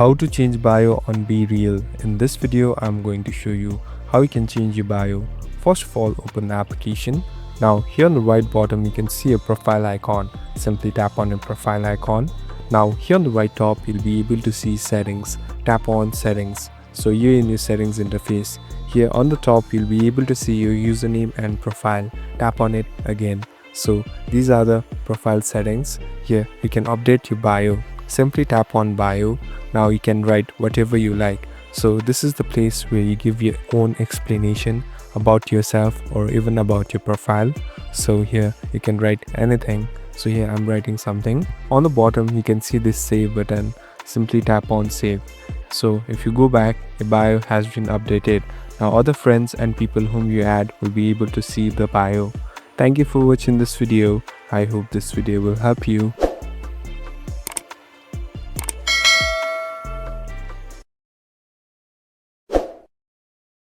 How to change bio on BeReal. In this video, I'm going to show you how you can change your bio. First of all, open the application. Now here on the right bottom, you can see a profile icon. Simply tap on your profile icon. Now here on the right top, you'll be able to see settings. Tap on settings. So you're in your settings interface. Here on the top, you'll be able to see your username and profile. Tap on it again. So these are the profile settings. Here you can update your bio. Simply tap on bio. Now you can write whatever you like. So this is the place where you give your own explanation about yourself or even about your profile. So here you can write anything. So here I'm writing something. On the bottom you can see this save button. Simply tap on save. So if you go back, your bio has been updated. Now other friends and people whom you add will be able to see the bio. Thank you for watching this video. I hope this video will help you.